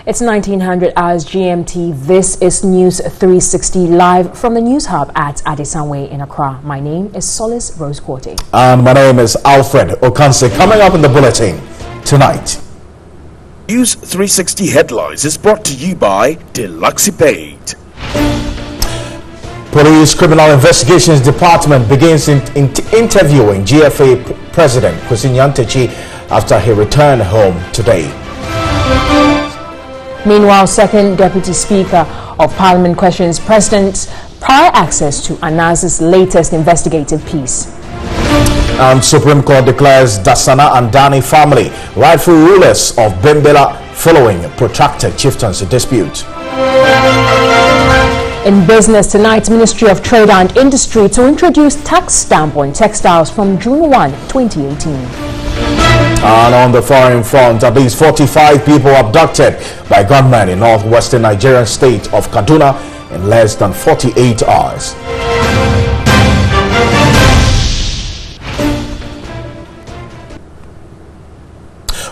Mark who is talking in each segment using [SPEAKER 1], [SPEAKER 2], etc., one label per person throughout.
[SPEAKER 1] It's 1900 hours GMT. This is News 360 live from the News Hub at Adesanwe in Accra. My name is Solace Rose Quarty.
[SPEAKER 2] And my name is Alfred Okanse. Coming up in the bulletin tonight.
[SPEAKER 3] News 360 Headlines is brought to you by Deluxipate.
[SPEAKER 2] Police Criminal Investigations Department begins interviewing GFA President Kwesi Nyantakyi after he returned home today.
[SPEAKER 1] Meanwhile, Second Deputy Speaker of Parliament questions President's prior access to Anas's latest investigative piece.
[SPEAKER 2] And Supreme Court declares Dasana and Dani family rightful rulers of Bembela following protracted chieftaincy dispute.
[SPEAKER 1] In business tonight, Ministry of Trade and Industry to introduce tax stamp on textiles from June 1, 2018.
[SPEAKER 2] And on the foreign front, at least 45 people abducted by gunmen in northwestern Nigerian state of Kaduna in less than 48 hours.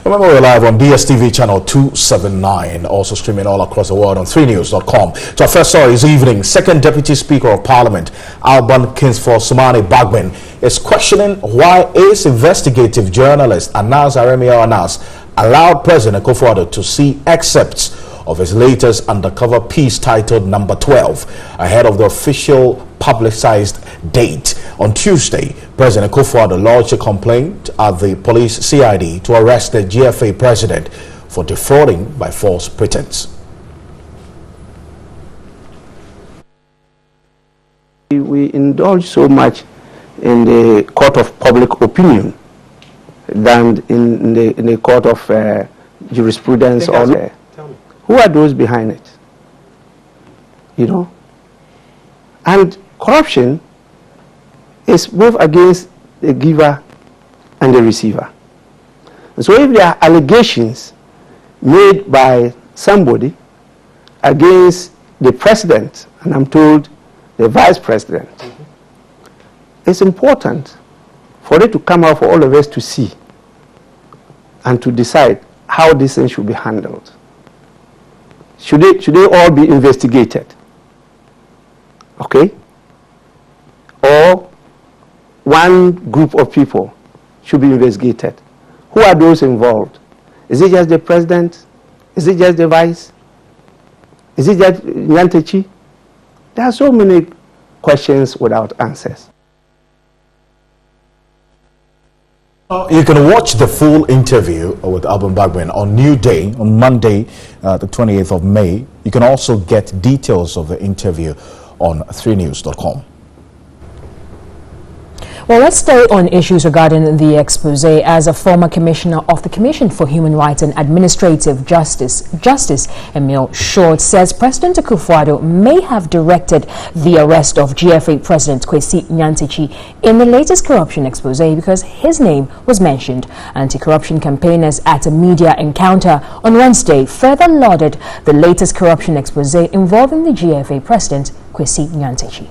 [SPEAKER 2] Remember, we're live on DSTV channel 279, also streaming all across the world on 3news.com. So our first story this evening, Second Deputy Speaker of Parliament, Alban Kingsford Sumani Bagman, is questioning why his investigative journalist, Anas Aremia Anas, allowed President Akufo-Addo to see excerpts of his latest undercover piece titled Number 12 ahead of the official publicized date. On Tuesday, President Akufo-Addo lodged a complaint at the police CID to arrest the GFA president for defrauding by false pretense.
[SPEAKER 4] We indulge so much in the court of public opinion than in the court of jurisprudence. Or who are those behind it? You know? And corruption is both against the giver and the receiver. And so if there are allegations made by somebody against the president, and I'm told the vice president, it's important for it to come out for all of us to see and to decide how this thing should be handled. Should they all be investigated? Okay? Or one group of people should be investigated? Who are those involved? Is it just the president? Is it just the vice? Is it just Nyantakyi? There are so many questions without answers.
[SPEAKER 2] You can watch the full interview with Alban Bagman on New Day on Monday, the 28th of May. You can also get details of the interview on 3news.com.
[SPEAKER 1] Well, let's stay on issues regarding the expose as a former commissioner of the Commission for Human Rights and Administrative Justice, Emil Short, says President Akufo-Addo may have directed the arrest of GFA President Kwesi Nyantakyi in the latest corruption expose because his name was mentioned. Anti-corruption campaigners at a media encounter on Wednesday further lauded the latest corruption expose involving the GFA President Kwesi Nyantakyi.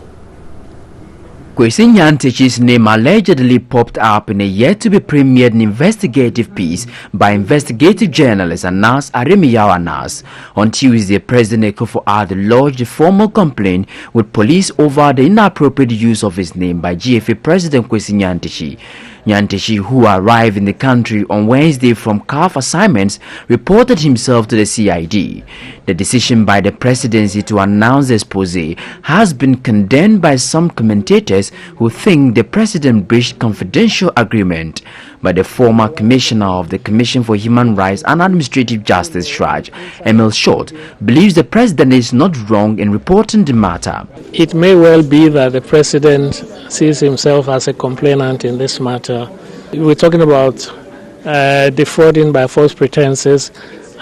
[SPEAKER 5] Kwesi Nyantakyi's name allegedly popped up in a yet-to-be-premiered investigative piece by investigative journalist Anas Aremia Anas. On Tuesday, President Akufo-Addo lodged a formal complaint with police over the inappropriate use of his name by GFA President Kwesi Nyantakyi. Nyantakyi, who arrived in the country on Wednesday from CAF assignments, reported himself to the CID. The decision by the presidency to announce the expose has been condemned by some commentators who think the president breached confidential agreement. But the former commissioner of the Commission for Human Rights and Administrative Justice, SHRAJ, Emil Short, believes the president is not wrong in reporting the matter.
[SPEAKER 6] It may well be that the president sees himself as a complainant in this matter. We're talking about defrauding by false pretenses,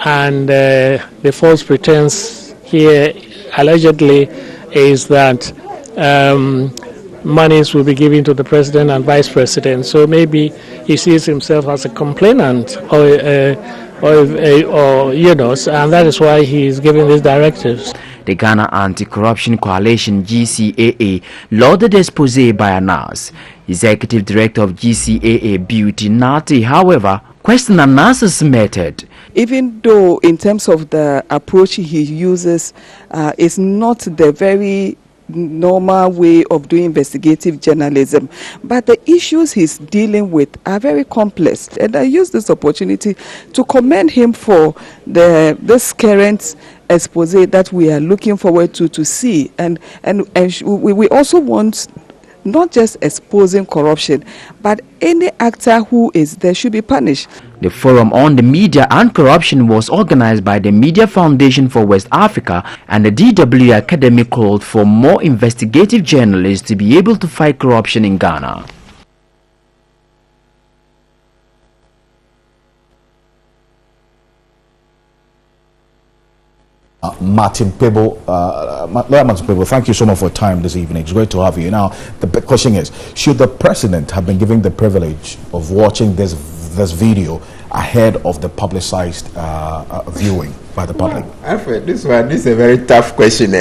[SPEAKER 6] and the false pretense here allegedly is that monies will be given to the president and vice president. So maybe he sees himself as a complainant, or you know, and that is why he is giving these directives.
[SPEAKER 5] The Ghana Anti-Corruption Coalition (GCAA) lauded the expose by Anas. Executive Director of GCAA, Beauty Nati, however, questioned Anas's method.
[SPEAKER 7] even though in terms of the approach he uses, is not the very normal way of doing investigative journalism, but the issues he's dealing with are very complex. And I use this opportunity to commend him for this current expose that we are looking forward to see. And we also want not just exposing corruption, but any actor who is there should be punished.
[SPEAKER 5] The Forum on the Media and Corruption was organized by the Media Foundation for West Africa, and the DW Academy called for more investigative journalists to be able to fight corruption in Ghana.
[SPEAKER 2] Martin Pebo, Lawyer Martin Pebo, thank you so much for your time this evening. It's great to have you. Now, the big question is, should the president have been given the privilege of watching this video ahead of the publicized viewing by the public?
[SPEAKER 8] Well, Alfred, this is a very tough question.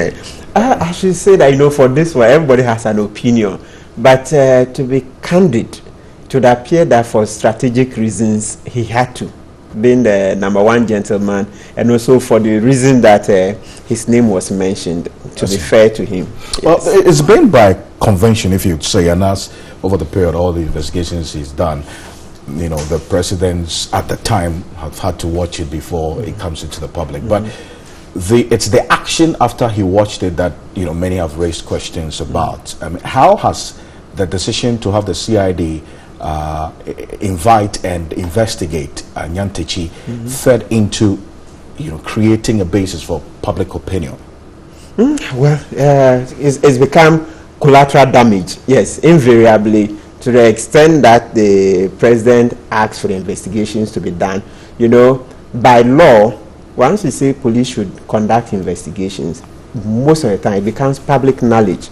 [SPEAKER 8] I should say that, for this one, everybody has an opinion. But to be candid, it would appear that for strategic reasons, he had to, being the #1 gentleman, and also for the reason that his name was mentioned, to be fair to him.
[SPEAKER 2] Well, it's been by convention, if you'd say, and that's over the period, all the investigations he's done, the presidents at the time have had to watch it before it comes into the public. But it's the action after he watched it that, many have raised questions about. I mean, how has the decision to have the CID invite and investigate Nyantechi fed into creating a basis for public opinion?
[SPEAKER 8] Well, it's become collateral damage, yes, invariably, to the extent that the president asks for the investigations to be done. By law, once we say police should conduct investigations, most of the time it becomes public knowledge,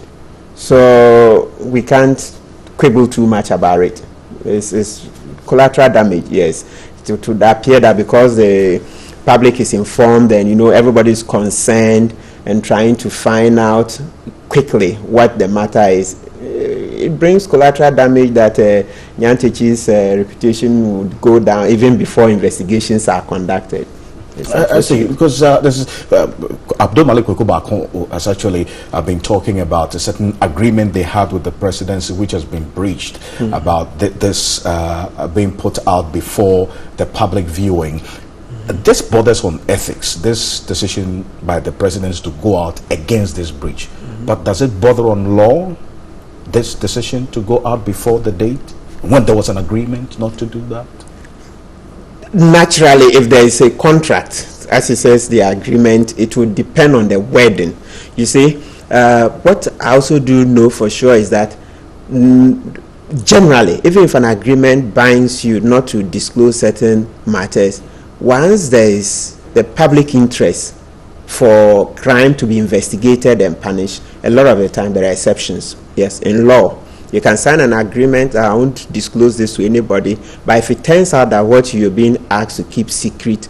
[SPEAKER 8] so we can't quibble too much about it. It's collateral damage, yes, to appear that because the public is informed and everybody's concerned and trying to find out quickly what the matter is, it brings collateral damage that Nyantechi's reputation would go down even before investigations are conducted.
[SPEAKER 2] I see, because this is Abdul Malik Kwekubako has actually been talking about a certain agreement they had with the presidency, which has been breached, about this being put out before the public viewing. This borders on ethics, this decision by the presidents to go out against this breach. But does it bother on law, this decision to go out before the date, when there was an agreement not to do that?
[SPEAKER 8] Naturally, if there is a contract, as he says, the agreement, it would depend on the wording. You see, what I also do know for sure is that generally, even if an agreement binds you not to disclose certain matters, once there is the public interest for crime to be investigated and punished, a lot of the time there are exceptions. Yes, in law, you can sign an agreement, I won't disclose this to anybody, but if it turns out that what you're being asked to keep secret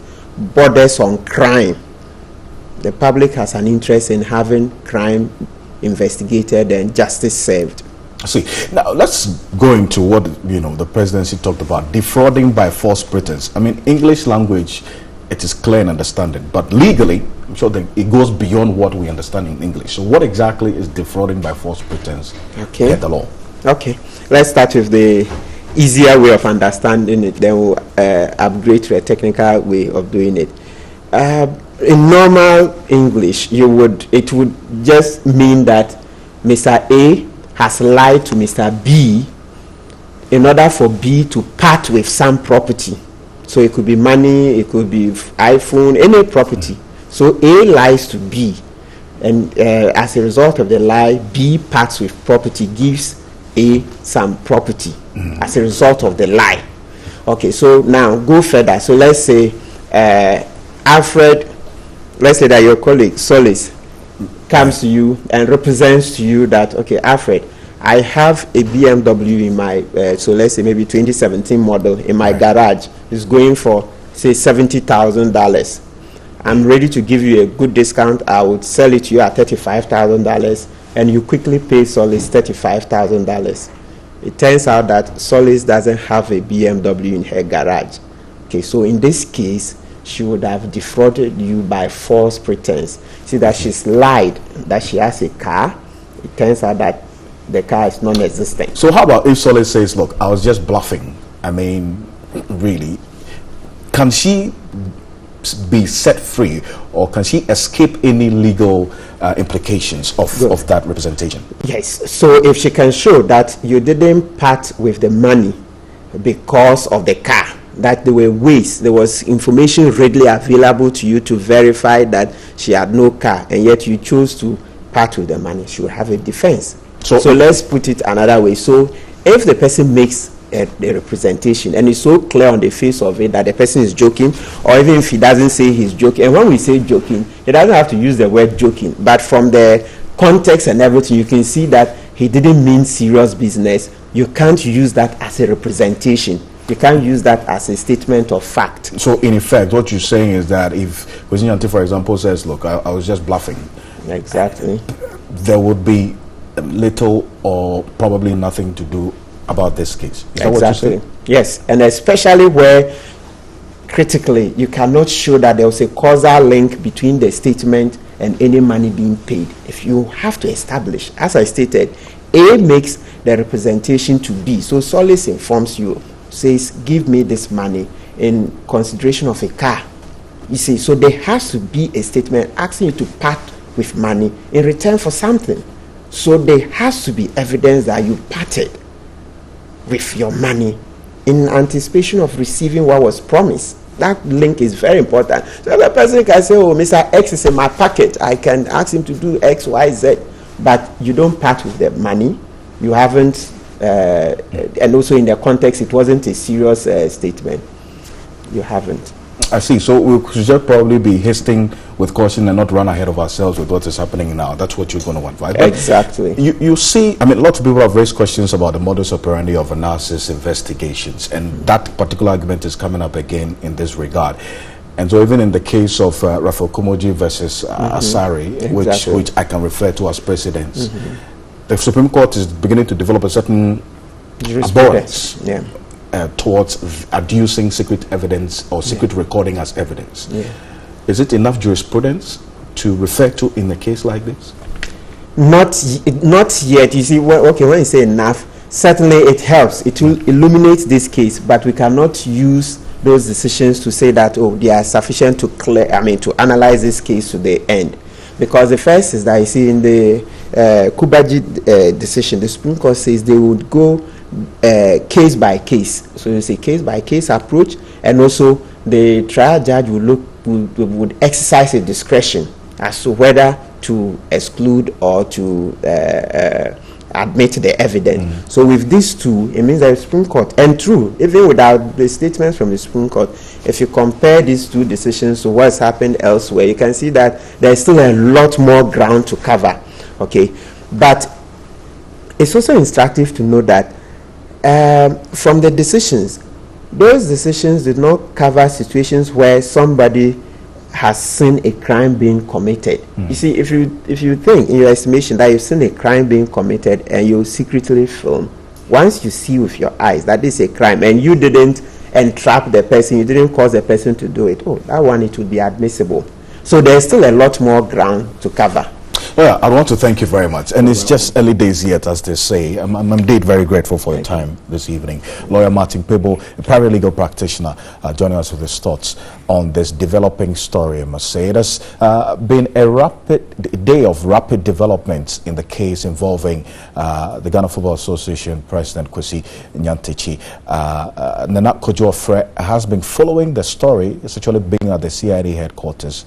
[SPEAKER 8] borders on crime, the public has an interest in having crime investigated and justice served.
[SPEAKER 2] See, now let's go into what the presidency talked about, defrauding by false pretense. I mean, English language, it is clear and understanding, but legally, I'm sure that it goes beyond what we understand in English. So what exactly is defrauding by false pretense in the law?
[SPEAKER 8] Okay, let's start with the easier way of understanding it, then we'll upgrade to a technical way of doing it. In normal English, it would just mean that Mr. A has lied to Mr. B in order for B to part with some property. So it could be money, it could be iPhone, any property. So A lies to B, and as a result of the lie, B parts with property, gives A some property as a result of the lie. Okay, so now go further. So let's say Alfred, let's say that your colleague Solis comes to you and represents to you that, okay, Alfred, I have a BMW in my, so let's say maybe 2017 model in my garage. It's going for, say, $70,000. I'm ready to give you a good discount. I would sell it to you at $35,000, and you quickly pay Solis $35,000. It turns out that Solis doesn't have a BMW in her garage. Okay, so in this case, she would have defrauded you by false pretense. See that she's lied that she has a car. It turns out that the car is non-existent.
[SPEAKER 2] So how about if Solid says, look, I was just bluffing? I mean, really, can she be set free, or can she escape any legal implications of that representation?
[SPEAKER 8] Yes. So if she can show that you didn't part with the money because of the car, that there were ways, there was information readily available to you to verify that she had no car, and yet you chose to part with the money, she would have a defense. So let's put it another way. So if the person makes a representation and it's so clear on the face of it that the person is joking, or even if he doesn't say he's joking, and when we say joking, he doesn't have to use the word joking, but from the context and everything, you can see that he didn't mean serious business. You can't use that as a representation. You can't use that as a statement of fact.
[SPEAKER 2] So in effect, what you're saying is that if Kwesinyanti, for example, says, look, I was just bluffing.
[SPEAKER 8] Exactly.
[SPEAKER 2] There would be little or probably nothing to do about this case. Is that what you're saying?
[SPEAKER 8] Yes, and especially where critically you cannot show that there was a causal link between the statement and any money being paid. If you have to establish, as I stated, A makes the representation to B. So Solace informs you, says, give me this money in consideration of a car. You see, so there has to be a statement asking you to part with money in return for something. So there has to be evidence that you parted with your money in anticipation of receiving what was promised. That link is very important. So the person can say, oh, Mr. X is in my pocket, I can ask him to do X, Y, Z, but you don't part with the money. You haven't, and also in the context, it wasn't a serious statement. You haven't.
[SPEAKER 2] I see. So we should just probably be hasting with caution and not run ahead of ourselves with what is happening now. That's what you're going to want, right? But
[SPEAKER 8] exactly.
[SPEAKER 2] You see, I mean, lots of people have raised questions about the modus operandi of NAS's investigations, and that particular argument is coming up again in this regard. And so even in the case of Raphael Kumoji versus Asari,
[SPEAKER 8] exactly.
[SPEAKER 2] which I can refer to as precedents, the Supreme Court is beginning to develop a certain abhorrence towards adducing secret evidence or secret recording as evidence. Is it enough jurisprudence to refer to in a case like this?
[SPEAKER 8] Not yet. You see, when you say enough, certainly it helps. It will illuminate this case, but we cannot use those decisions to say that, oh, they are sufficient to to analyze this case to the end. Because the first is that, you see, in the Kubaji decision, the Supreme Court says they would go case by case. So it's a case by case approach, and also the trial judge would exercise a discretion as to whether to exclude or to admit the evidence. So with these two, it means that the Supreme Court, and true, even without the statements from the Supreme Court, if you compare these two decisions to what's happened elsewhere, you can see that there's still a lot more ground to cover. Okay, but it's also instructive to know that from the decisions, those decisions did not cover situations where somebody has seen a crime being committed. You see, if you think in your estimation that you've seen a crime being committed and you secretly film, once you see with your eyes that this is a crime and you didn't entrap the person, you didn't cause the person to do it, that one, it would be admissible. So there's still a lot more ground to cover.
[SPEAKER 2] Well, I want to thank you very much. And it's just early days yet, as they say. I'm indeed very grateful for your time this evening. Lawyer Martin Pebo, a paralegal practitioner, joining us with his thoughts on this developing story, I must say. It has been a day of rapid developments in the case involving the Ghana Football Association President Kwesi Nyantakyi. Nana Kojo has been following the story. It's actually being at the CID headquarters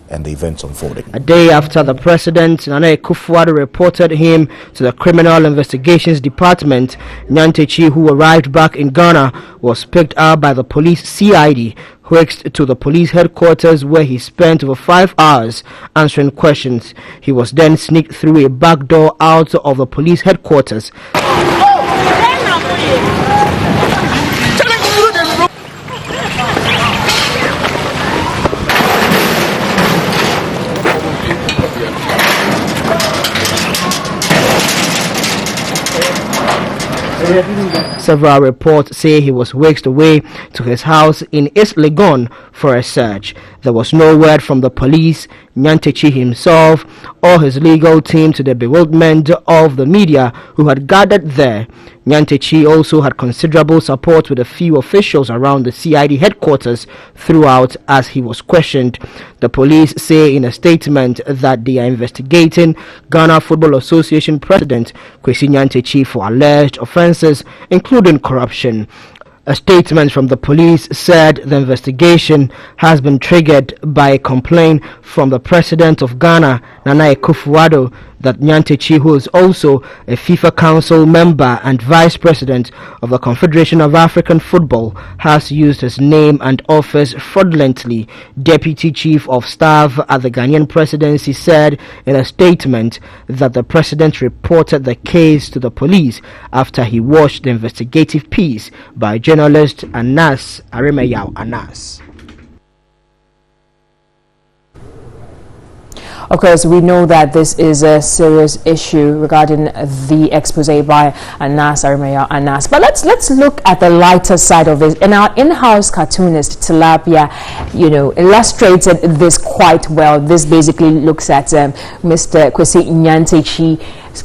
[SPEAKER 2] and the events unfolding.
[SPEAKER 9] A day after the president, Nana Akufo-Addo, reported him to the Criminal Investigations Department, Nyantakyi, who arrived back in Ghana, was picked up by the police CID, whisked to the police headquarters where he spent over 5 hours answering questions. He was then sneaked through a back door out of the police headquarters. Several reports say he was whisked away to his house in East Legon for a search. There was no word from the police, Nyantakyi himself, or his legal team, to the bewilderment of the media who had gathered there. Nyantakyi also had considerable support with a few officials around the CID headquarters throughout as he was questioned. The police say in a statement that they are investigating Ghana Football Association President Kwesi Nyantakyi for alleged offences including corruption. A statement from the police said the investigation has been triggered by a complaint from the President of Ghana, Nana Akufo-Addo, that Nyantakyi, who is also a FIFA Council member and Vice President of the Confederation of African Football, has used his name and office fraudulently. Deputy Chief of Staff at the Ghanaian Presidency said in a statement that the President reported the case to the police after he watched the investigative piece by journalist Anas Aremeyaw Anas.
[SPEAKER 1] Of course, we know that this is a serious issue regarding the expose by Anas Aremeyaw Anas. But let's look at the lighter side of it. And our in-house cartoonist Tilapia, illustrated this quite well. This basically looks at Mr. Kwesi Nyantakyi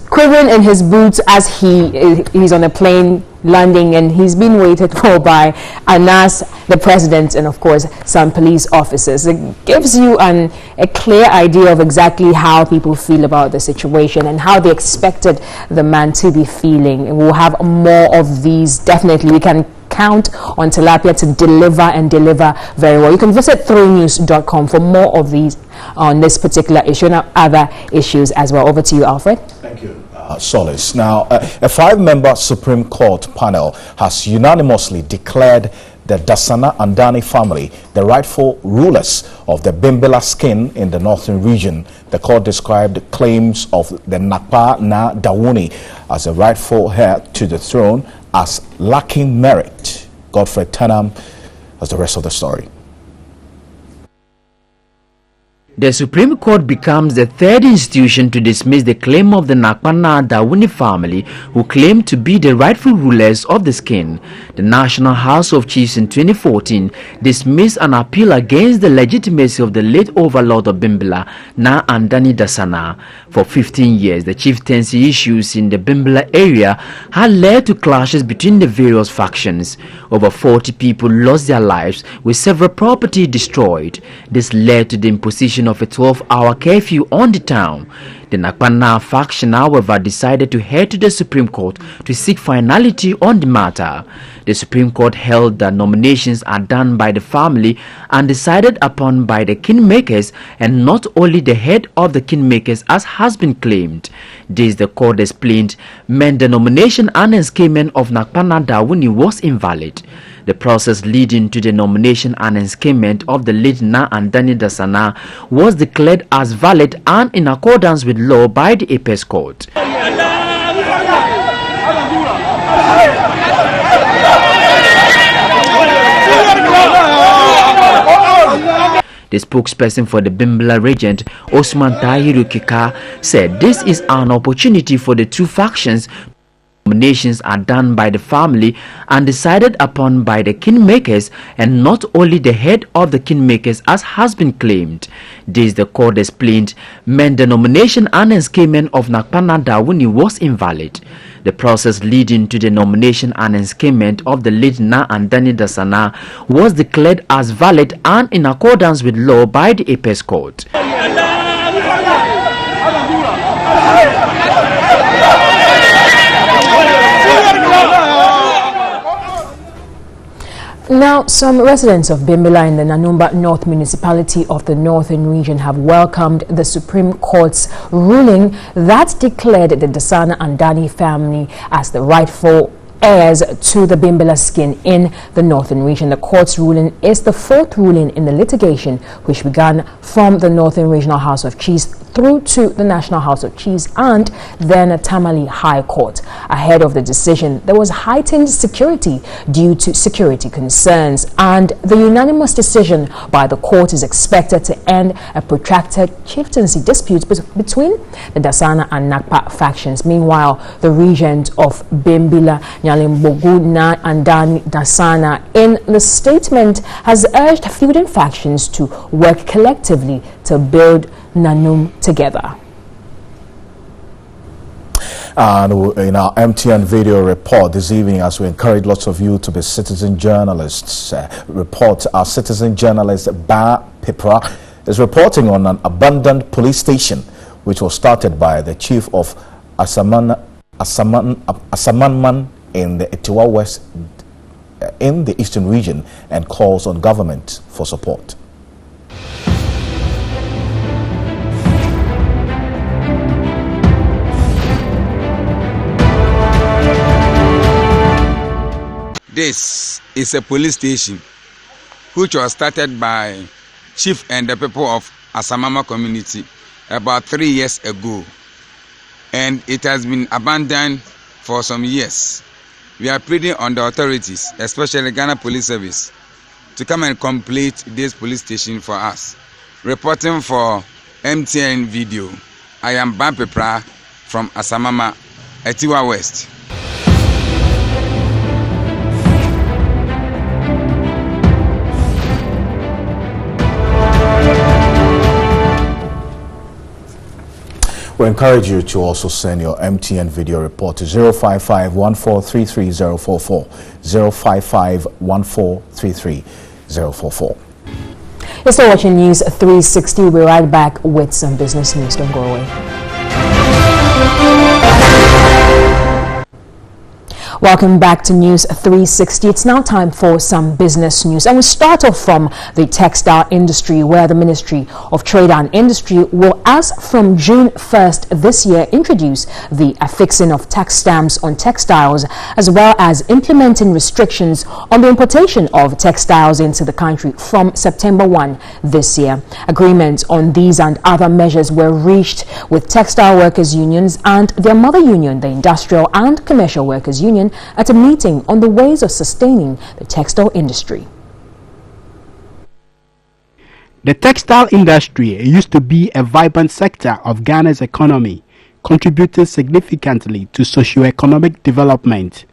[SPEAKER 1] quivering in his boots as he's on a plane landing, and he's been waited for by Anas, the president, and of course some police officers. It gives you a clear idea of exactly how people feel about the situation and how they expected the man to be feeling. And we'll have more of these. Definitely we can count on Tilapia to deliver very well. You can visit 3news.com for more of these on this particular issue and other issues as well. Over to you, Alfred.
[SPEAKER 2] Thank you, Solis. Now, a 5-member Supreme Court panel has unanimously declared the Dasana Andani family the rightful rulers of the Bimbilla skin in the northern region. The court described claims of the Nakpa Na Dawuni as a rightful heir to the throne as lacking merit. Godfrey Tenham has the rest of the story.
[SPEAKER 5] The Supreme Court becomes the third institution to dismiss the claim of the Nakpana Dawuni family, who claim to be the rightful rulers of the skin. The National House of Chiefs in 2014 dismissed an appeal against the legitimacy of the late overlord of Bimbilla, Na Andani Dasana. For 15 years, the chieftaincy issues in the Bimbilla area had led to clashes between the various factions. Over 40 people lost their lives, with several property destroyed. This led to the imposition of a 12-hour curfew on the town. The Nakpana faction, however, decided to head to the Supreme Court to seek finality on the matter. The Supreme Court held that nominations are done by the family and decided upon by the kingmakers and not only the head of the kingmakers as has been claimed. This, the court explained, meant the nomination and enscapement of Nakpana Dawuni was invalid. The process leading to the nomination and enscapement of the late Na Andani Dasana was declared as valid and in accordance with law by the Apex Court. The spokesperson for the Bimbilla regent, Osman Tahiru Kika, said this is an opportunity for the two factions. Nominations are done by the family and decided upon by the kingmakers and not only the head of the kingmakers as has been claimed. This, the court explained, meant the nomination and enscapement of Nakpana Dawuni was invalid. The process leading to the nomination and enscapement of the late Na Andani Dasana was declared as valid and in accordance with law by the Apex Court.
[SPEAKER 1] Now, some residents of Bimbilla in the Nanumba North Municipality of the Northern Region have welcomed the Supreme Court's ruling that declared the Dasana Andani family as the rightful heirs to the Bimbilla skin in the Northern Region. The court's ruling is the fourth ruling in the litigation, which began from the Northern Regional House of Chiefs through to the National House of Chiefs and then Tamale High Court. Ahead of the decision, there was heightened security due to security concerns, and the unanimous decision by the court is expected to end a protracted chieftaincy dispute between the Dasana and Nakpa factions. Meanwhile, the regent of Bimbila, Nyalimbogu Na Andani Dasana, in the statement has urged feuding factions to work collectively to build Nanum together.
[SPEAKER 2] And in our MTN video report this evening, as we encourage lots of you to be citizen journalists, our citizen journalist Ba Pipra is reporting on an abandoned police station which was started by the chief of Asamanman in the Etiwa West in the eastern region, and calls on government for support.
[SPEAKER 10] This is a police station which was started by chief and the people of Asamama community about 3 years ago, and it has been abandoned for some years. We are pleading on the authorities, especially Ghana Police Service, to come and complete this police station for us. Reporting for MTN Video, I am Bampepra from Asamama, Etiwa West.
[SPEAKER 2] We encourage you to also send your MTN video report to 055-1433-044, 055-1433-044.
[SPEAKER 1] You're still watching News 360. We're right back with some business news. Don't go away. Welcome back to News 360. It's now time for some business news, and we start off from the textile industry, where the Ministry of Trade and Industry will, as from June 1st this year, introduce the affixing of tax stamps on textiles, as well as implementing restrictions on the importation of textiles into the country from September 1 this year. Agreements on these and other measures were reached with textile workers unions and their mother union, the Industrial and Commercial Workers Union, at a meeting on the ways of sustaining the textile industry.
[SPEAKER 11] The textile industry used to be a vibrant sector of Ghana's economy, contributing significantly to socio-economic development.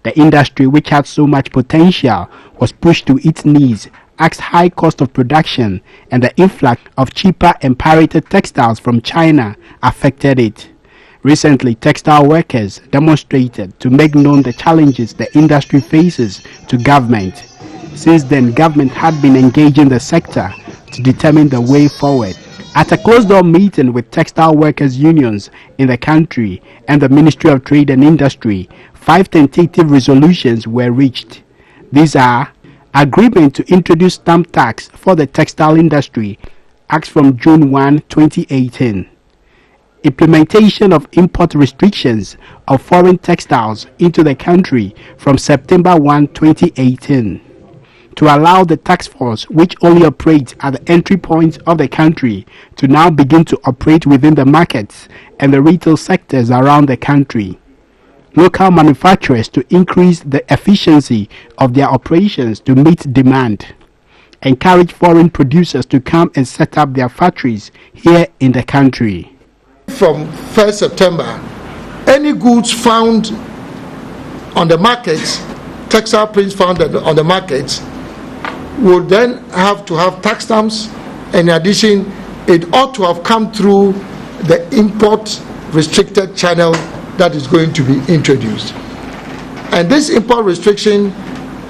[SPEAKER 11] The industry, which had so much potential, was pushed to its knees as high cost of production and the influx of cheaper and pirated textiles from China affected it. Recently, textile workers demonstrated to make known the challenges the industry faces to government. Since then, government had been engaging the sector to determine the way forward. At a closed-door meeting with textile workers unions in the country and the Ministry of Trade and Industry, 5 tentative resolutions were reached. These are: agreement to introduce stamp tax for the textile industry, acts from June 1, 2018. Implementation of import restrictions of foreign textiles into the country from September 1, 2018, to allow the task force, which only operates at the entry point of the country, to now begin to operate within the markets and the retail sectors around the country. Local manufacturers to increase the efficiency of their operations to meet demand. Encourage foreign producers to come and set up their factories here in the country.
[SPEAKER 12] From 1st September, any goods found on the markets, textile prints found on the markets, will then have to have tax stamps. In addition, it ought to have come through the import restricted channel that is going to be introduced. And this import restriction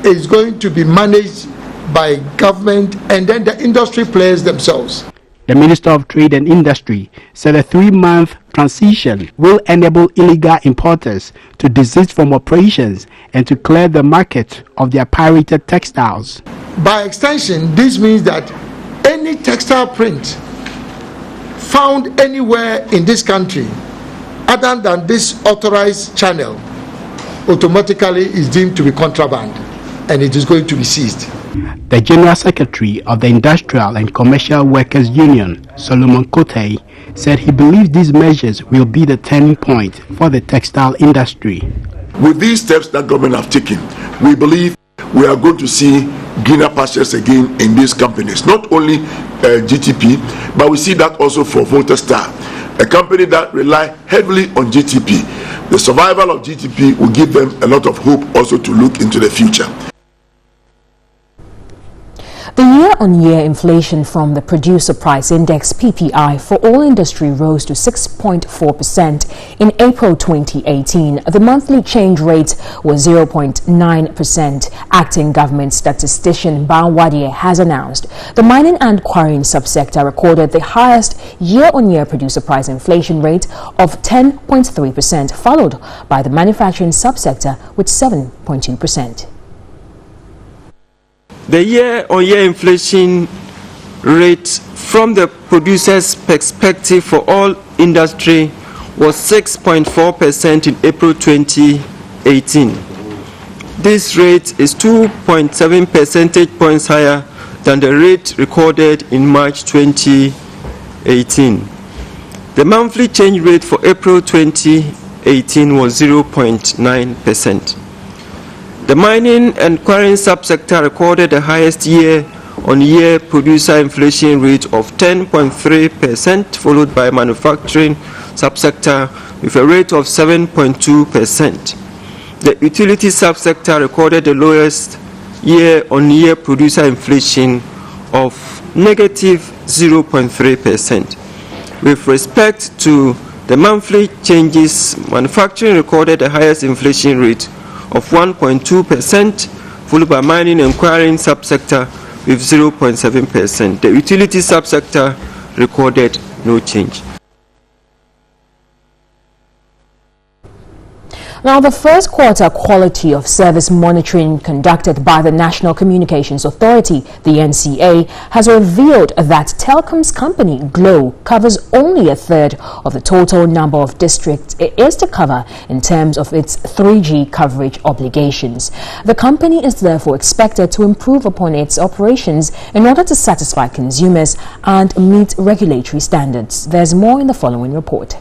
[SPEAKER 12] is going to be managed by government and then the industry players themselves.
[SPEAKER 11] The Minister of Trade and Industry said a 3-month transition will enable illegal importers to desist from operations and to clear the market of their pirated textiles.
[SPEAKER 12] By extension, this means that any textile print found anywhere in this country other than this authorized channel automatically is deemed to be contraband and it is going to be seized.
[SPEAKER 11] The General Secretary of the Industrial and Commercial Workers Union, Solomon Kotei, said he believes these measures will be the turning point for the textile industry.
[SPEAKER 13] With these steps that government have taken, we believe we are going to see greener pastures again in these companies. Not only GTP, but we see that also for Voltastar, a company that rely heavily on GTP. The survival of GTP will give them a lot of hope also to look into the future.
[SPEAKER 1] The year-on-year inflation from the Producer Price Index (PPI) for all industry rose to 6.4% in April 2018. The monthly change rate was 0.9%. Acting government statistician Banwadie has announced the mining and quarrying subsector recorded the highest year-on-year producer price inflation rate of 10.3%, followed by the manufacturing subsector with 7.2%.
[SPEAKER 14] The year-on-year inflation rate from the producer's perspective for all industry was 6.4% in April 2018. This rate is 2.7 percentage points higher than the rate recorded in March 2018. The monthly change rate for April 2018 was 0.9%. The mining and quarrying subsector recorded the highest year-on-year producer inflation rate of 10.3%, followed by manufacturing subsector with a rate of 7.2%. The utility subsector recorded the lowest year-on-year producer inflation of negative 0.3%. With respect to the monthly changes, manufacturing recorded the highest inflation rate of 1.2%, followed by mining and quarrying subsector with 0.7%. The utility subsector recorded no change.
[SPEAKER 1] Now, the first quarter quality of service monitoring conducted by the National Communications Authority, the NCA, has revealed that Telkom's company, Glo, covers only a third of the total number of districts it is to cover in terms of its 3G coverage obligations. The company is therefore expected to improve upon its operations in order to satisfy consumers and meet regulatory standards. There's more in the following report.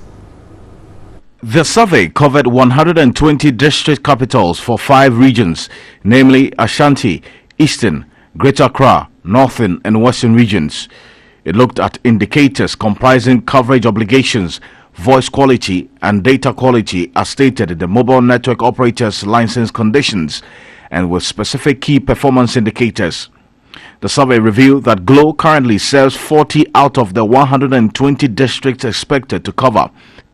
[SPEAKER 2] The survey covered 120 district capitals for 5 regions, namely Ashanti, Eastern, Greater Accra, Northern and Western regions. It looked at indicators comprising coverage obligations, voice quality and data quality as stated in the mobile network operator's license conditions and with specific key performance indicators. The survey revealed that Glo currently serves 40 out of the 120 districts expected to cover.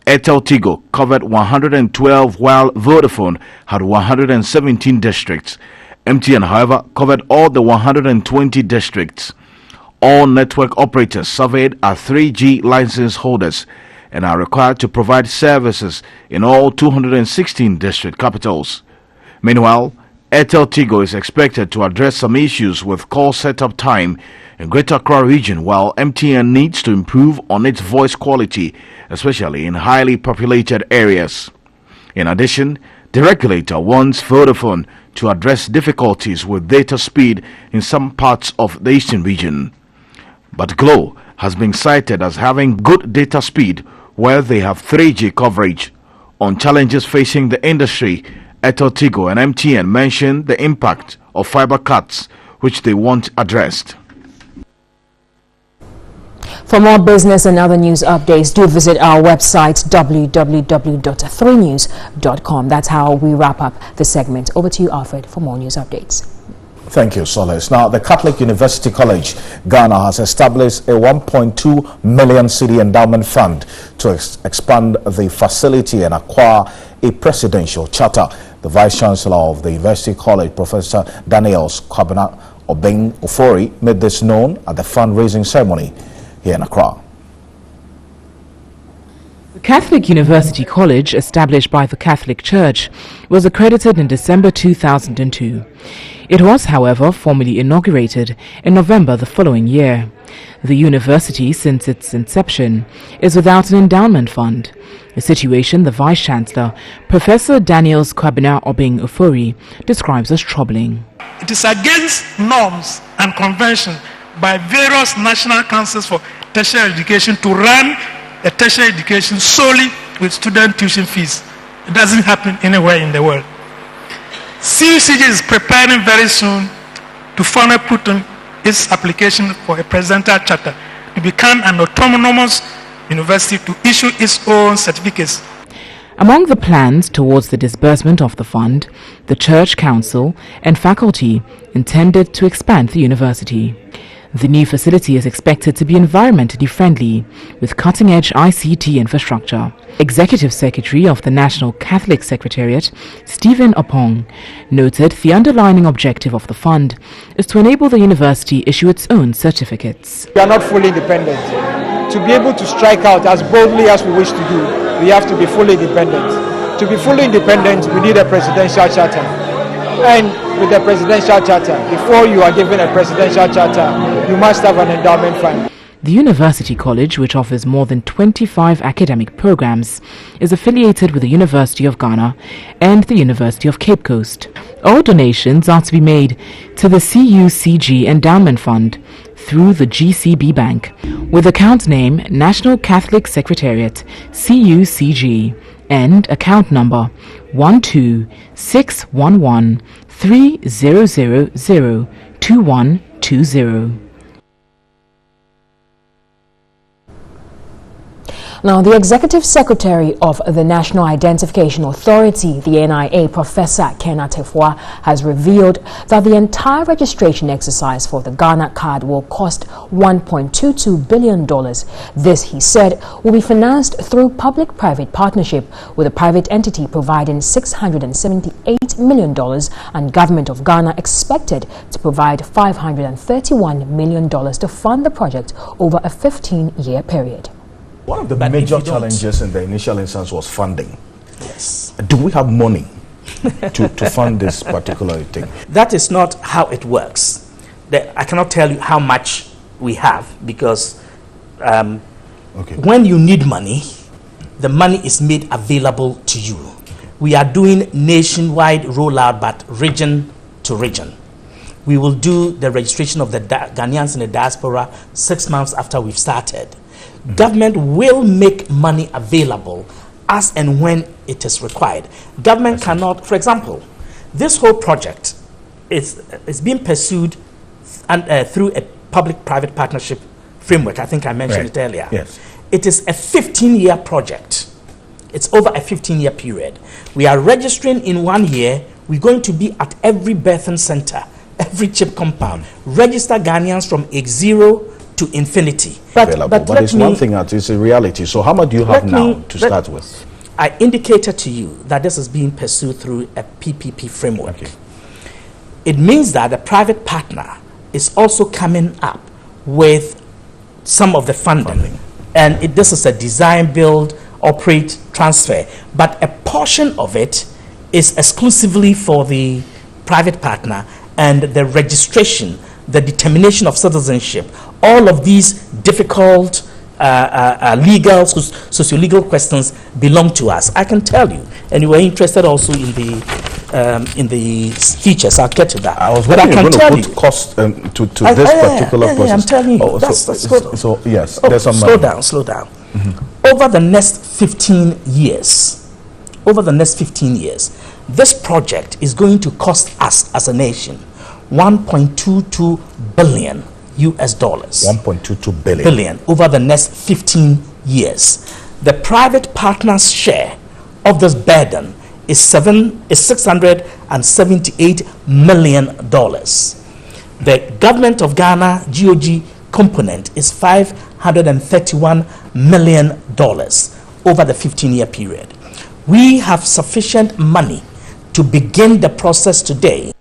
[SPEAKER 2] Airtel Tigo covered 112 while Vodafone had 117 districts. MTN, however, covered all the 120 districts. All network operators surveyed are 3G license holders and are required to provide services in all 216 district capitals. Meanwhile, Airtel Tigo is expected to address some issues with call setup time in Greater Accra region, while MTN needs to improve on its voice quality, especially in highly populated areas. In addition, the regulator wants Vodafone to address difficulties with data speed in some parts of the Eastern region. But Glo has been cited as having good data speed where they have 3G coverage. On challenges facing the industry, Airtel Tigo and MTN mentioned the impact of fiber cuts, which they want addressed.
[SPEAKER 1] For more business and other news updates, do visit our website www.3news.com. That's how we wrap up the segment. Over to you, Alfred, for more news updates.
[SPEAKER 2] Thank you, Solis. Now, the Catholic University College, Ghana, has established a 1.2 million cedi endowment fund to expand the facility and acquire a presidential charter. The Vice Chancellor of the University College, Professor Daniel Kwabena Obeng Ofori, made this known at the fundraising ceremony here in Accra.
[SPEAKER 15] The Catholic University College, established by the Catholic Church, was accredited in December 2002. It was, however, formally inaugurated in November the following year. The university, since its inception, is without an endowment fund, a situation the Vice-Chancellor, Professor Daniels Kwabena Obing Ofori, describes as troubling.
[SPEAKER 16] It is against norms and convention by various national councils for tertiary education to run a tertiary education solely with student tuition fees. It doesn't happen anywhere in the world. CUCG is preparing very soon to finally put on its application for a presidential charter to become an autonomous university to issue its own certificates.
[SPEAKER 15] Among the plans towards the disbursement of the fund, the Church Council and faculty intended to expand the university. The new facility is expected to be environmentally friendly, with cutting-edge ICT infrastructure. Executive Secretary of the National Catholic Secretariat, Stephen Opong, noted the underlying objective of the fund is to enable the university issue its own certificates.
[SPEAKER 17] We are not fully independent. To be able to strike out as boldly as we wish to do, we have to be fully independent. To be fully independent, we need a presidential charter. And with a presidential charter, before you are given a presidential charter, you must have an endowment fund.
[SPEAKER 15] The University College, which offers more than 25 academic programs, is affiliated with the University of Ghana and the University of Cape Coast. All donations are to be made to the CUCG Endowment Fund through the GCB Bank, with account name National Catholic Secretariat, CUCG, and account number 1261130002120.
[SPEAKER 1] Now, the Executive Secretary of the National Identification Authority, the NIA, Professor Ken Atefua, has revealed that the entire registration exercise for the Ghana card will cost $1.22 billion. This, he said, will be financed through public-private partnership, with a private entity providing $678 million and Government of Ghana expected to provide $531 million to fund the project over a 15-year period.
[SPEAKER 2] One of the major challenges in the initial instance was funding.
[SPEAKER 18] Yes.
[SPEAKER 2] Do we have money to fund this particular thing?
[SPEAKER 18] That is not how it works. I cannot tell you how much we have, because when you need money, the money is made available to you. We are doing nationwide rollout, but region to region. We will do the registration of the Ghanaians in the diaspora 6 months after we've started. Government will make money available as and when it is required. Government cannot, for example, this whole project is being pursued through a public-private partnership framework. I think I mentioned it earlier.
[SPEAKER 2] Yes.
[SPEAKER 18] It is a 15-year project. It's over a 15-year period. We are registering in 1 year. We're going to be at every birthing center, every chip compound, register Ghanaians from age 0 to infinity.
[SPEAKER 2] But it's one thing that is a reality. So how much do you have now to start with?
[SPEAKER 18] I indicated to you that this is being pursued through a PPP framework. Okay. It means that the private partner is also coming up with some of the funding. And this is a design, build, operate, transfer. But a portion of it is exclusively for the private partner, and the registration, the determination of citizenship, all of these difficult legal, socio-legal questions belong to us. I can tell you, and you were interested also in the features. I'll get to that.
[SPEAKER 2] I was wondering you're going to put cost to this particular process.
[SPEAKER 18] I'm telling you.
[SPEAKER 2] There's some money.
[SPEAKER 18] Slow down. Over the next 15 years, this project is going to cost us as a nation $1.22 billion.
[SPEAKER 2] $1.22
[SPEAKER 18] billion over the next 15 years. The private partner's share of this burden is $678 million. The Government of Ghana GOG component is $531 million over the 15-year period. We have sufficient money to begin the process today.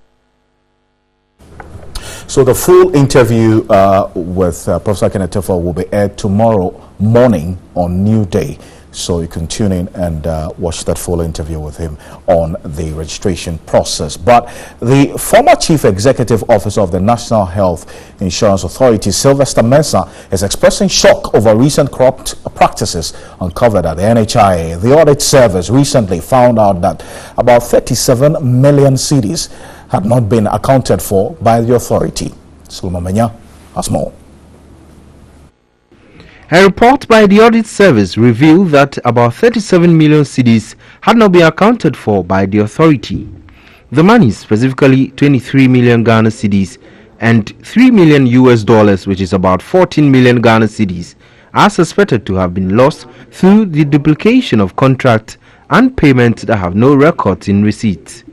[SPEAKER 2] So the full interview with Professor Ken Atefua will be aired tomorrow morning on New Day. So you can tune in and watch that full interview with him on the registration process. But the former Chief Executive Officer of the National Health Insurance Authority, Sylvester Mensah, is expressing shock over recent corrupt practices uncovered at the NHIA. The audit service recently found out that about 37 million cedis had not been accounted for by the authority. Solomon Menya has more.
[SPEAKER 19] A report by the audit service revealed that about 37 million cedis had not been accounted for by the authority. The money, specifically 23 million Ghana cedis and $3 million US, which is about 14 million Ghana cedis, are suspected to have been lost through the duplication of contracts and payments that have no records in receipts.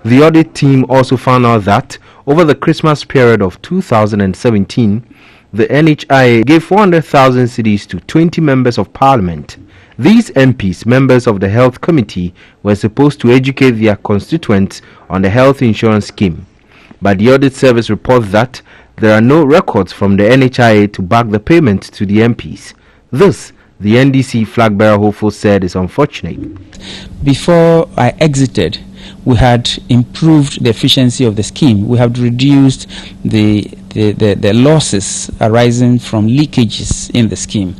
[SPEAKER 19] The audit team also found out that over the Christmas period of 2017, the NHIA gave 400,000 cedis to 20 members of parliament. These MPs, members of the health committee, were supposed to educate their constituents on the health insurance scheme. But the audit service reports that there are no records from the NHIA to back the payment to the MPs. This, the NDC flag bearer hopeful said, is unfortunate.
[SPEAKER 20] Before I exited, we had improved the efficiency of the scheme. We have reduced the losses arising from leakages in the scheme,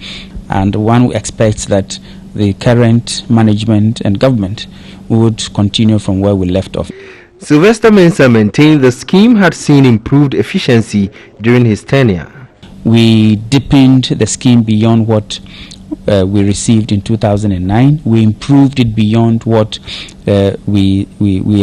[SPEAKER 20] and one expects that the current management and government would continue from where we left off.
[SPEAKER 19] Sylvester Mensah maintained the scheme had seen improved efficiency during his tenure.
[SPEAKER 20] We deepened the scheme beyond what we received in 2009. We improved it beyond what we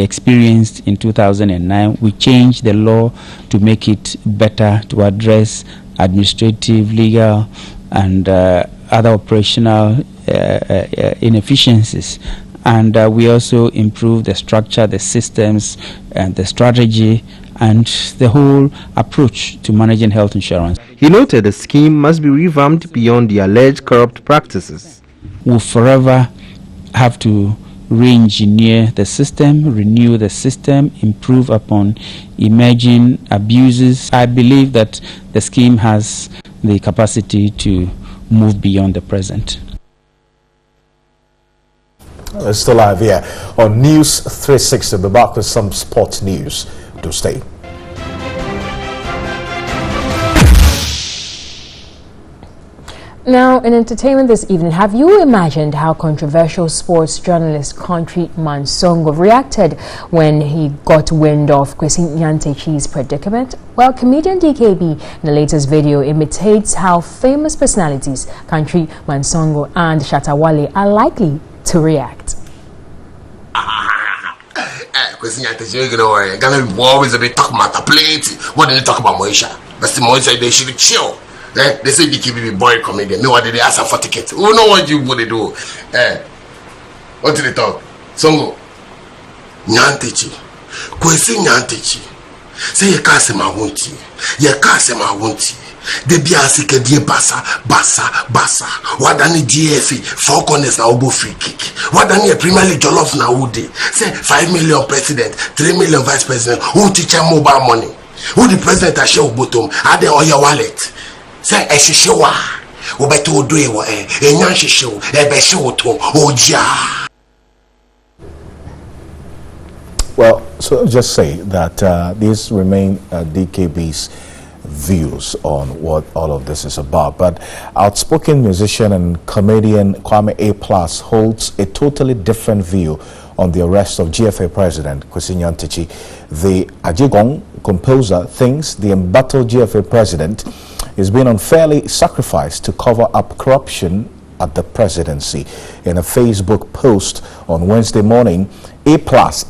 [SPEAKER 20] experienced in 2009. We changed the law to make it better to address administrative, legal, and other operational inefficiencies. And we also improved the structure, the systems, and the strategy, and the whole approach to managing health insurance.
[SPEAKER 19] He noted the scheme must be revamped beyond the alleged corrupt practices.
[SPEAKER 20] We'll forever have to re-engineer the system, renew the system, improve upon emerging abuses. I believe that the scheme has the capacity to move beyond the present.
[SPEAKER 2] We're still live here on News 360. We'll be back with some sports news. Do stay.
[SPEAKER 1] Now, in entertainment this evening, have you imagined how controversial sports journalist Country Mansongo reacted when he got wind of Kwesi Nyantechi's predicament? Well, comedian DKB in the latest video imitates how famous personalities Country Mansongo and Shatawale are likely to react.
[SPEAKER 21] Kwesi Nyantechi, you know, Ghana will always be talking about plenty. What did they talk about Moisha? But Moisha, they should chill. They say DKB be boy comedian. No, what did they ask for tickets? Who know what you would do? What did they talk? Songo Nyantechi, Kwesi Nyantechi. Say you can't say my won't. You can't say my won't. They be asking die basa. What done the GFE 4 corners na obo free kick. What done the Premier League jollof na ude. Say 5 million president, 3 million vice president. Who teach them mobile money? Who the president a share bottom? Are they on your wallet? Say eshishiwa. Obeto do ewa enyan shishiw. Ebe shiw to oja.
[SPEAKER 2] Well, so just say that these remain DKB's views on what all of this is about. But outspoken musician and comedian Kwame A+ holds a totally different view on the arrest of GFA President Kwesi Nyantechi. The Ajigong composer thinks the embattled GFA President is being unfairly sacrificed to cover up corruption at the presidency. In a Facebook post on Wednesday morning, A+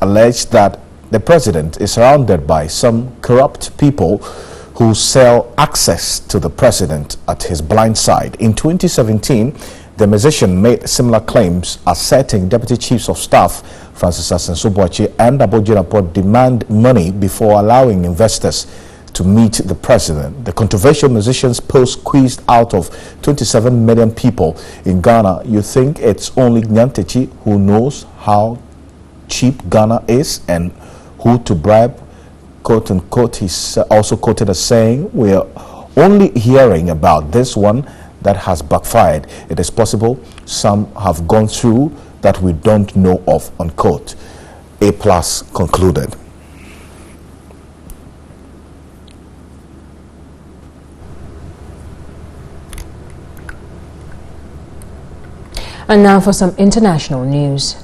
[SPEAKER 2] alleged that the president is surrounded by some corrupt people who sell access to the president at his blind side. In 2017, the musician made similar claims, asserting Deputy Chiefs of Staff Francis Asensubuachi and Abojinapo demand money before allowing investors to meet the president. The controversial musician's post squeezed out of 27 million people in Ghana. You think it's only Nyantechi who knows how cheap Ghana is and who to bribe? Quote unquote. He's also quoted as saying, "We are only hearing about this one. that has backfired. It is possible some have gone through that we don't know of, unquote. A+ concluded.
[SPEAKER 1] And now for some international news.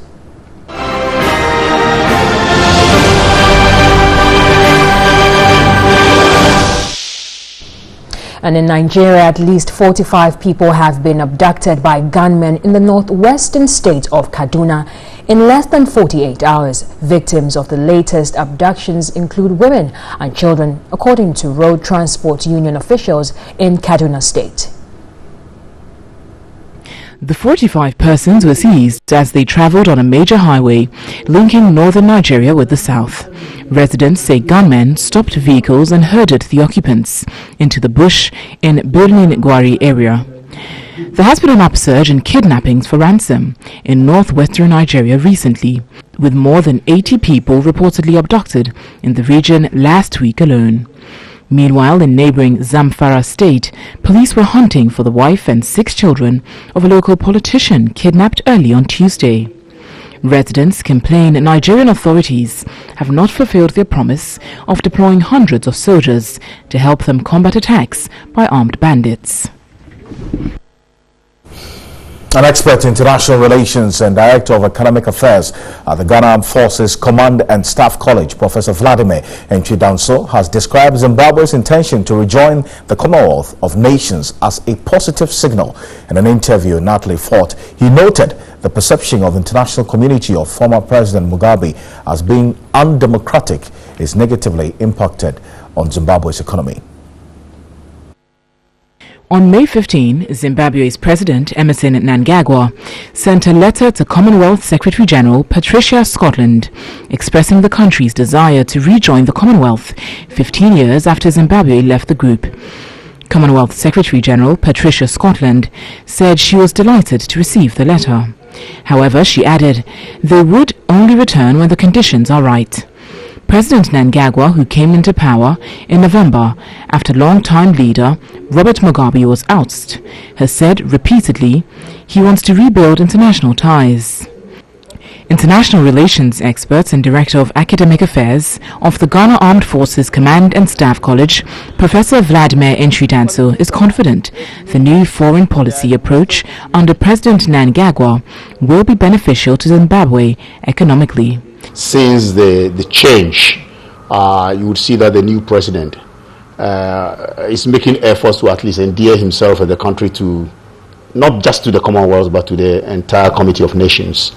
[SPEAKER 1] And in Nigeria, at least 45 people have been abducted by gunmen in the northwestern state of Kaduna in less than 48 hours. Victims of the latest abductions include women and children, according to Road Transport Union officials in Kaduna State.
[SPEAKER 15] The 45 persons were seized as they traveled on a major highway linking northern Nigeria with the south. Residents say gunmen stopped vehicles and herded the occupants into the bush in Birnin Gwari area. There has been an upsurge in kidnappings for ransom in northwestern Nigeria recently, with more than 80 people reportedly abducted in the region last week alone. Meanwhile, in neighboring Zamfara state, police were hunting for the wife and 6 children of a local politician kidnapped early on Tuesday. Residents complain Nigerian authorities have not fulfilled their promise of deploying hundreds of soldiers to help them combat attacks by armed bandits.
[SPEAKER 2] An expert in international relations and director of economic affairs at the Ghana Armed Forces Command and Staff College, Professor Vladimir Enchidanso, has described Zimbabwe's intention to rejoin the Commonwealth of Nations as a positive signal. In an interview in Natalie Fort, he noted the perception of the international community of former President Mugabe as being undemocratic is negatively impacted on Zimbabwe's economy.
[SPEAKER 15] On May 15, Zimbabwe's President Emmerson Mnangagwa sent a letter to Commonwealth Secretary-General Patricia Scotland expressing the country's desire to rejoin the Commonwealth 15 years after Zimbabwe left the group. Commonwealth Secretary-General Patricia Scotland said she was delighted to receive the letter. However, she added they would only return when the conditions are right. President Mnangagwa, who came into power in November after longtime leader Robert Mugabe was ousted, has said repeatedly he wants to rebuild international ties. International relations experts and director of academic affairs of the Ghana Armed Forces Command and Staff College, Professor Vladimir Enchidanso, is confident the new foreign policy approach under President Mnangagwa will be beneficial to Zimbabwe economically.
[SPEAKER 3] Since the change, you would see that the new president is making efforts to at least endear himself and the country to not just to the Commonwealth but to the entire Committee of Nations.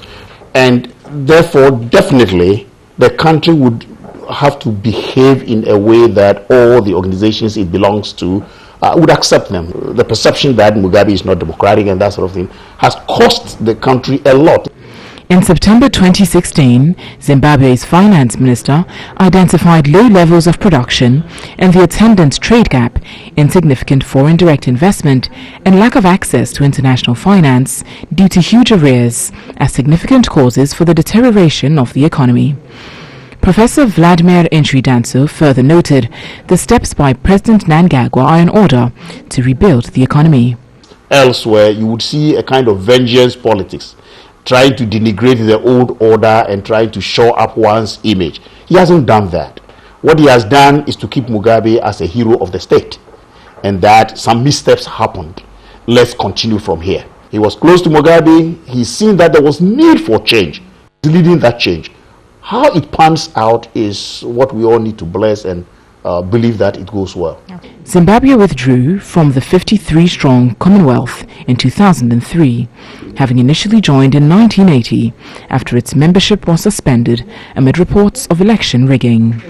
[SPEAKER 3] And therefore, definitely, the country would have to behave in a way that all the organizations it belongs to would accept them. The perception that Mugabe is not democratic and that sort of thing has cost the country a lot.
[SPEAKER 15] In September 2016, Zimbabwe's finance minister identified low levels of production and the attendant trade gap, insignificant foreign direct investment, and lack of access to international finance due to huge arrears as significant causes for the deterioration of the economy. Professor Vladimir Enchidanso further noted the steps by President Mnangagwa are in order to rebuild the economy.
[SPEAKER 3] Elsewhere, you would see a kind of vengeance politics, trying to denigrate the old order and trying to shore up one's image. He hasn't done that. What he has done is to keep Mugabe as a hero of the state, and that some missteps happened. Let's continue from here. He was close to Mugabe. He's seen that there was need for change. He's leading that change. How it pans out is what we all need to bless and believe that it goes well.
[SPEAKER 15] Zimbabwe withdrew from the 53-strong Commonwealth in 2003, having initially joined in 1980 after its membership was suspended amid reports of election rigging.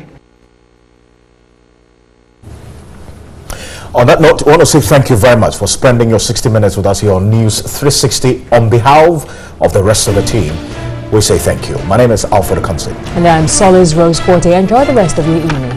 [SPEAKER 2] On that note, I want to say thank you very much for spending your 60 minutes with us here on News 360. On behalf of the rest of the team, we say thank you. My name is Alfred Akansi.
[SPEAKER 1] And I'm Solis Rose Forte. Enjoy the rest of your evening.